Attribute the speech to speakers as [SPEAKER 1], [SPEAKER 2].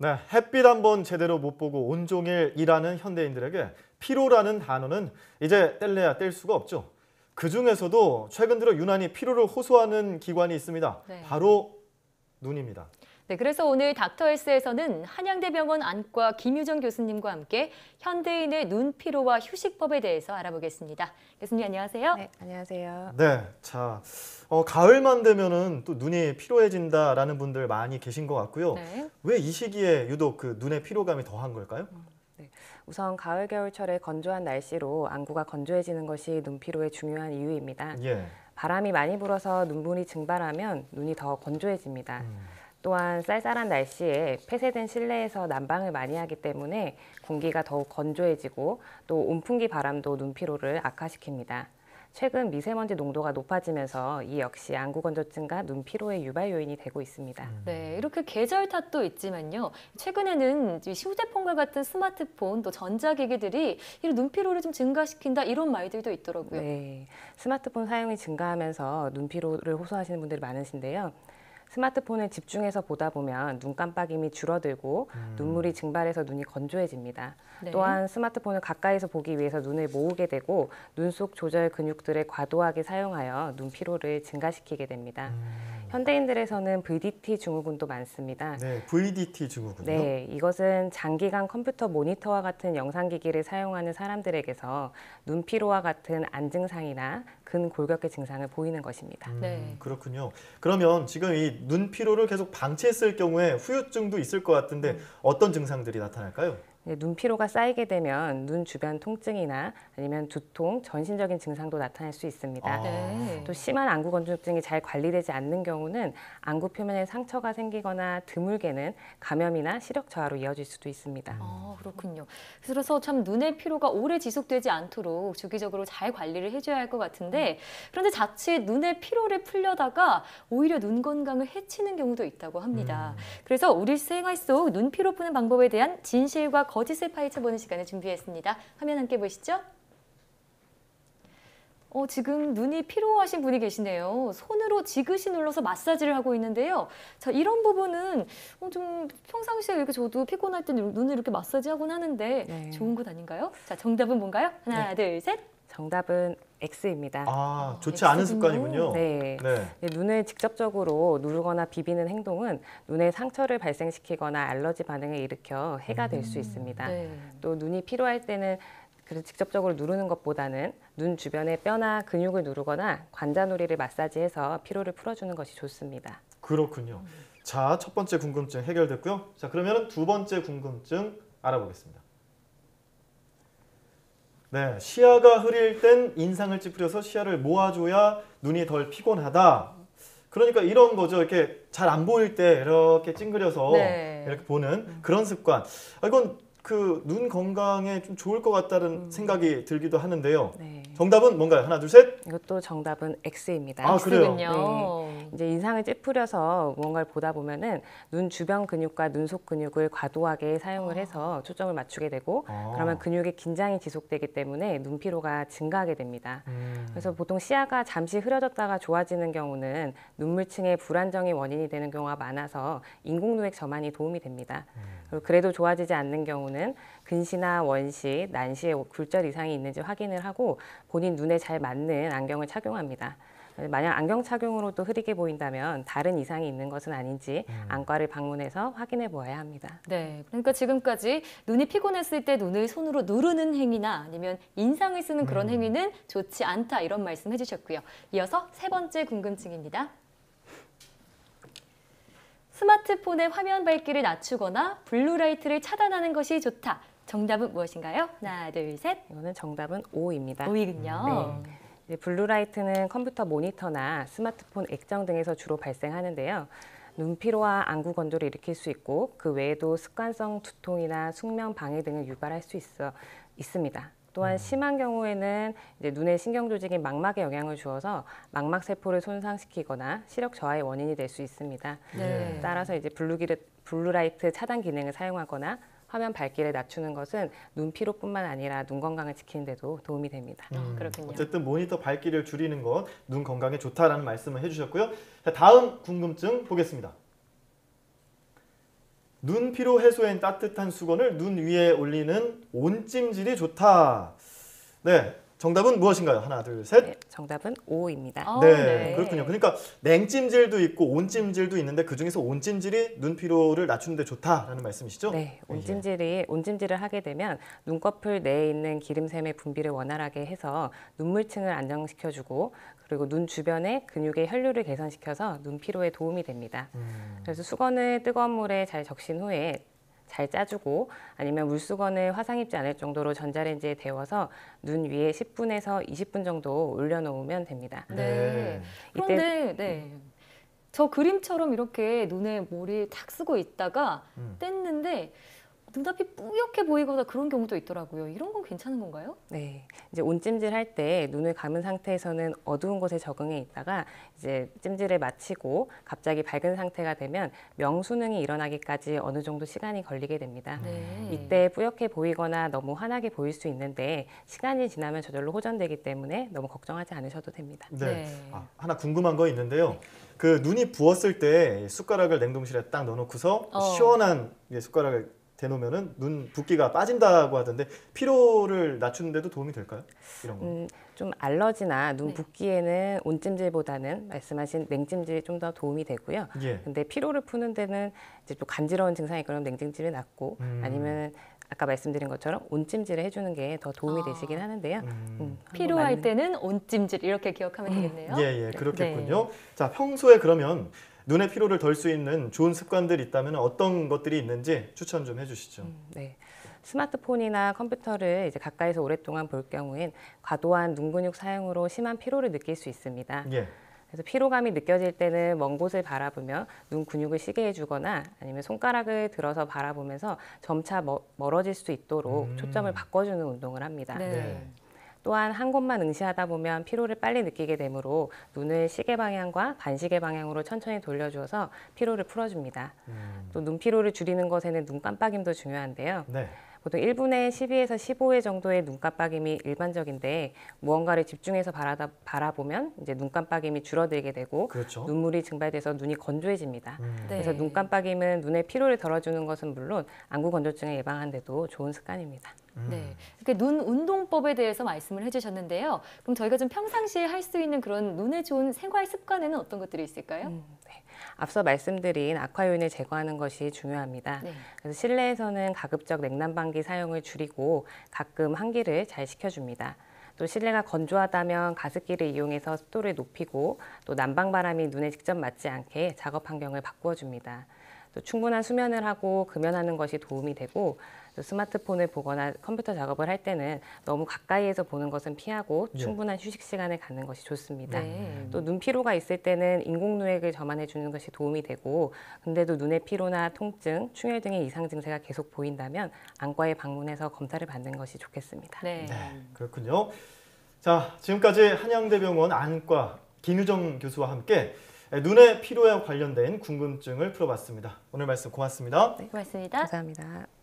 [SPEAKER 1] 네, 햇빛 한번 제대로 못 보고 온종일 일하는 현대인들에게 피로라는 단어는 이제 뗄래야 뗄 수가 없죠. 그중에서도 최근 들어 유난히 피로를 호소하는 기관이 있습니다.
[SPEAKER 2] 네.
[SPEAKER 1] 바로 눈입니다.
[SPEAKER 2] 네, 그래서 오늘 닥터헬스에서는 한양대병원 안과 김유정 교수님과 함께 현대인의 눈 피로와 휴식법에 대해서 알아보겠습니다. 교수님 안녕하세요.
[SPEAKER 3] 네, 안녕하세요.
[SPEAKER 1] 네, 자, 가을만 되면은 또 눈이 피로해진다라는 분들 많이 계신 것 같고요.
[SPEAKER 2] 네.
[SPEAKER 1] 왜 이 시기에 유독 그 눈의 피로감이 더한 걸까요?
[SPEAKER 3] 네, 우선 가을 겨울철의 건조한 날씨로 안구가 건조해지는 것이 눈 피로의 중요한 이유입니다.
[SPEAKER 1] 예.
[SPEAKER 3] 바람이 많이 불어서 눈물이 증발하면 눈이 더 건조해집니다. 또한 쌀쌀한 날씨에 폐쇄된 실내에서 난방을 많이 하기 때문에 공기가 더욱 건조해지고 또 온풍기 바람도 눈 피로를 악화시킵니다. 최근 미세먼지 농도가 높아지면서 이 역시 안구 건조증과 눈 피로의 유발 요인이 되고 있습니다.
[SPEAKER 2] 네, 이렇게 계절 탓도 있지만요. 최근에는 휴대폰과 같은 스마트폰 또 전자기기들이 이 눈 피로를 좀 증가시킨다 이런 말들도 있더라고요.
[SPEAKER 3] 네, 스마트폰 사용이 증가하면서 눈 피로를 호소하시는 분들이 많으신데요. 스마트폰을 집중해서 보다 보면 눈 깜빡임이 줄어들고 눈물이 증발해서 눈이 건조해집니다.
[SPEAKER 2] 네.
[SPEAKER 3] 또한 스마트폰을 가까이서 보기 위해서 눈을 모으게 되고 눈 속 조절 근육들을 과도하게 사용하여 눈 피로를 증가시키게 됩니다. 현대인들에서는 VDT 증후군도 많습니다.
[SPEAKER 1] 네, VDT 증후군요.
[SPEAKER 3] 네, 이것은 장기간 컴퓨터 모니터와 같은 영상기기를 사용하는 사람들에게서 눈 피로와 같은 안증상이나 근골격계 증상을 보이는 것입니다.
[SPEAKER 2] 네.
[SPEAKER 1] 그렇군요. 그러면 지금 이 눈 피로를 계속 방치했을 경우에 후유증도 있을 것 같은데 어떤 증상들이 나타날까요?
[SPEAKER 3] 네, 눈 피로가 쌓이게 되면 눈 주변 통증이나 아니면 두통, 전신적인 증상도 나타날 수 있습니다.
[SPEAKER 1] 아.
[SPEAKER 2] 네.
[SPEAKER 3] 또 심한 안구 건조증이 잘 관리되지 않는 경우는 안구 표면에 상처가 생기거나 드물게는 감염이나 시력 저하로 이어질 수도 있습니다.
[SPEAKER 2] 아, 그렇군요. 그래서 참 눈의 피로가 오래 지속되지 않도록 주기적으로 잘 관리를 해줘야 할 것 같은데 그런데 자칫 눈의 피로를 풀려다가 오히려 눈 건강을 해치는 경우도 있다고 합니다. 그래서 우리 생활 속 눈 피로 푸는 방법에 대한 진실과 거짓을 파헤쳐보는 시간을 준비했습니다. 화면 함께 보시죠. 지금 눈이 피로하신 분이 계시네요. 손으로 지그시 눌러서 마사지를 하고 있는데요. 자, 이런 부분은 좀 평상시에 이렇게 저도 피곤할 때 눈을 이렇게 마사지하곤 하는데
[SPEAKER 3] 네.
[SPEAKER 2] 좋은 것 아닌가요? 자, 정답은 뭔가요? 하나, 둘, 셋.
[SPEAKER 3] 정답은 X입니다.
[SPEAKER 1] 아, 좋지 않은
[SPEAKER 2] X군요.
[SPEAKER 1] 습관이군요.
[SPEAKER 3] 네.
[SPEAKER 1] 네.
[SPEAKER 3] 눈을 직접적으로 누르거나 비비는 행동은 눈에 상처를 발생시키거나 알러지 반응을 일으켜 해가 될 수 있습니다.
[SPEAKER 2] 네.
[SPEAKER 3] 또 눈이 피로할 때는 직접적으로 누르는 것보다는 눈 주변의 뼈나 근육을 누르거나 관자놀이를 마사지해서 피로를 풀어주는 것이 좋습니다.
[SPEAKER 1] 그렇군요. 자, 첫 번째 궁금증 해결됐고요. 자, 그러면 두 번째 궁금증 알아보겠습니다. 네, 시야가 흐릴 땐 인상을 찌푸려서 시야를 모아줘야 눈이 덜 피곤하다. 그러니까 이런 거죠. 이렇게 잘 안 보일 때 이렇게 찡그려서
[SPEAKER 2] 네.
[SPEAKER 1] 이렇게 보는 그런 습관. 이건 그 눈 건강에 좀 좋을 것 같다는 생각이 들기도 하는데요.
[SPEAKER 3] 네.
[SPEAKER 1] 정답은 뭔가요? 하나, 둘, 셋.
[SPEAKER 3] 이것도 정답은 X입니다.
[SPEAKER 1] 아, 그래요?
[SPEAKER 2] X군요.
[SPEAKER 3] 이제 인상을 찌푸려서 무언가를 보다 보면은 눈 주변 근육과 눈속 근육을 과도하게 사용을 해서 초점을 맞추게 되고 그러면 근육의 긴장이 지속되기 때문에 눈 피로가 증가하게 됩니다. 그래서 보통 시야가 잠시 흐려졌다가 좋아지는 경우는 눈물층의 불안정이 원인이 되는 경우가 많아서 인공누액 점안이 도움이 됩니다. 그리고 그래도 좋아지지 않는 경우는 근시나 원시, 난시에 굴절 이상이 있는지 확인을 하고 본인 눈에 잘 맞는 안경을 착용합니다. 만약 안경 착용으로도 흐리게 보인다면 다른 이상이 있는 것은 아닌지 안과를 방문해서 확인해 보아야 합니다.
[SPEAKER 2] 네, 그러니까 지금까지 눈이 피곤했을 때 눈을 손으로 누르는 행위나 아니면 인상을 쓰는 그런 행위는 좋지 않다 이런 말씀 해주셨고요. 이어서 세 번째 궁금증입니다. 스마트폰의 화면 밝기를 낮추거나 블루라이트를 차단하는 것이 좋다. 정답은 무엇인가요? 하나, 둘, 셋.
[SPEAKER 3] 이거는 정답은 O입니다.
[SPEAKER 2] O이군요.
[SPEAKER 3] 이제 블루라이트는 컴퓨터 모니터나 스마트폰 액정 등에서 주로 발생하는데요. 눈 피로와 안구 건조를 일으킬 수 있고 그 외에도 습관성 두통이나 숙면 방해 등을 유발할 수 있습니다. 또한 심한 경우에는 이제 눈의 신경 조직인 망막에 영향을 주어서 망막 세포를 손상시키거나 시력 저하의 원인이 될 수 있습니다.
[SPEAKER 2] 네.
[SPEAKER 3] 따라서 이제 블루라이트 차단 기능을 사용하거나 화면 밝기를 낮추는 것은 눈 피로뿐만 아니라 눈 건강을 지키는 데도 도움이 됩니다.
[SPEAKER 2] 그렇군요.
[SPEAKER 1] 어쨌든 모니터 밝기를 줄이는 것 눈 건강에 좋다라는 말씀을 해주셨고요. 자, 다음 궁금증 보겠습니다. 눈 피로 해소엔 따뜻한 수건을 눈 위에 올리는 온찜질이 좋다. 네, 정답은 무엇인가요? 하나, 둘, 셋.
[SPEAKER 3] 네, 정답은 O입니다.
[SPEAKER 2] 아,
[SPEAKER 1] 네, 그렇군요. 그러니까 냉찜질도 있고 온찜질도 있는데 그 중에서 온찜질이 눈 피로를 낮추는 데 좋다라는 말씀이시죠?
[SPEAKER 3] 네,
[SPEAKER 1] 예.
[SPEAKER 3] 온찜질을 하게 되면 눈꺼풀 내에 있는 기름샘의 분비를 원활하게 해서 눈물층을 안정시켜주고 그리고 눈 주변의 근육의 혈류를 개선시켜서 눈 피로에 도움이 됩니다. 그래서 수건을 뜨거운 물에 잘 적신 후에 잘 짜주고 아니면 물수건을 화상 입지 않을 정도로 전자레인지에 데워서 눈 위에 10분에서 20분 정도 올려놓으면 됩니다.
[SPEAKER 2] 네.
[SPEAKER 3] 이때
[SPEAKER 2] 그런데 네. 저 그림처럼 이렇게 눈에 머리 탁 쓰고 있다가 뗐는데 눈앞이 뿌옇게 보이거나 그런 경우도 있더라고요. 이런 건 괜찮은 건가요?
[SPEAKER 3] 네, 이제 온찜질 할 때 눈을 감은 상태에서는 어두운 곳에 적응해 있다가 이제 찜질을 마치고 갑자기 밝은 상태가 되면 명수능이 일어나기까지 어느 정도 시간이 걸리게 됩니다.
[SPEAKER 2] 네.
[SPEAKER 3] 이때 뿌옇게 보이거나 너무 환하게 보일 수 있는데 시간이 지나면 저절로 호전되기 때문에 너무 걱정하지 않으셔도 됩니다.
[SPEAKER 1] 네.
[SPEAKER 2] 네.
[SPEAKER 1] 하나 궁금한 거 있는데요. 그 눈이 부었을 때 숟가락을 냉동실에 딱 넣어놓고서 시원한 숟가락을 대놓으면은 눈 붓기가 빠진다고 하던데 피로를 낮추는데도 도움이 될까요? 이런 거.
[SPEAKER 3] 좀 알러지나 눈
[SPEAKER 2] 네.
[SPEAKER 3] 붓기에는 온찜질보다는 말씀하신 냉찜질이 좀 더 도움이 되고요.
[SPEAKER 1] 예.
[SPEAKER 3] 근데 피로를 푸는 데는 이제 또 간지러운 증상이 그럼 냉찜질이 낫고 아니면 아까 말씀드린 것처럼 온찜질을 해주는 게 더 도움이 되시긴 하는데요. 한번
[SPEAKER 2] 필요할
[SPEAKER 3] 맞는-
[SPEAKER 2] 때는 온찜질 이렇게 기억하면 되겠네요.
[SPEAKER 1] 예, 그렇겠군요. 자, 평소에 그러면 눈의 피로를 덜 수 있는 좋은 습관들이 있다면 어떤 것들이 있는지 추천 좀 해주시죠.
[SPEAKER 3] 네. 스마트폰이나 컴퓨터를 이제 가까이서 오랫동안 볼 경우엔 과도한 눈 근육 사용으로 심한 피로를 느낄 수 있습니다.
[SPEAKER 1] 예.
[SPEAKER 3] 그래서 피로감이 느껴질 때는 먼 곳을 바라보며 눈 근육을 쉬게 해주거나 아니면 손가락을 들어서 바라보면서 점차 멀어질 수 있도록 초점을 바꿔주는 운동을 합니다.
[SPEAKER 2] 네.
[SPEAKER 3] 또한 한 곳만 응시하다 보면 피로를 빨리 느끼게 되므로 눈을 시계 방향과 간시계 방향으로 천천히 돌려주어서 피로를 풀어줍니다. 또 눈 피로를 줄이는 것에는 눈 깜빡임도 중요한데요.
[SPEAKER 1] 네.
[SPEAKER 3] 보통 1분에 12에서 15회 정도의 눈 깜빡임이 일반적인데 무언가를 집중해서 바라보면 이제 눈 깜빡임이 줄어들게 되고
[SPEAKER 1] 그렇죠.
[SPEAKER 3] 눈물이 증발돼서 눈이 건조해집니다.
[SPEAKER 2] 네.
[SPEAKER 3] 그래서 눈 깜빡임은 눈의 피로를 덜어주는 것은 물론 안구 건조증을 예방하는 데도 좋은 습관입니다.
[SPEAKER 2] 네. 이렇게 눈 운동법에 대해서 말씀을 해주셨는데요. 그럼 저희가 좀 평상시에 할 수 있는 그런 눈에 좋은 생활 습관에는 어떤 것들이 있을까요?
[SPEAKER 3] 네. 앞서 말씀드린 악화요인을 제거하는 것이 중요합니다.
[SPEAKER 2] 네.
[SPEAKER 3] 그래서 실내에서는 가급적 냉난방기 사용을 줄이고 가끔 환기를 잘 시켜줍니다. 또 실내가 건조하다면 가습기를 이용해서 습도를 높이고 또 난방바람이 눈에 직접 맞지 않게 작업 환경을 바꾸어 줍니다. 또 충분한 수면을 하고 금연하는 것이 도움이 되고 또 스마트폰을 보거나 컴퓨터 작업을 할 때는 너무 가까이에서 보는 것은 피하고 충분한 휴식 시간을 갖는 것이 좋습니다.
[SPEAKER 2] 네.
[SPEAKER 3] 또 눈 피로가 있을 때는 인공누액을 점안해 주는 것이 도움이 되고 근데도 눈의 피로나 통증, 충혈 등의 이상 증세가 계속 보인다면 안과에 방문해서 검사를 받는 것이 좋겠습니다.
[SPEAKER 2] 네.
[SPEAKER 1] 그렇군요. 자, 지금까지 한양대병원 안과 김유정 교수와 함께 눈의 피로에 관련된 궁금증을 풀어봤습니다. 오늘 말씀 고맙습니다.
[SPEAKER 2] 고맙습니다.
[SPEAKER 3] 감사합니다.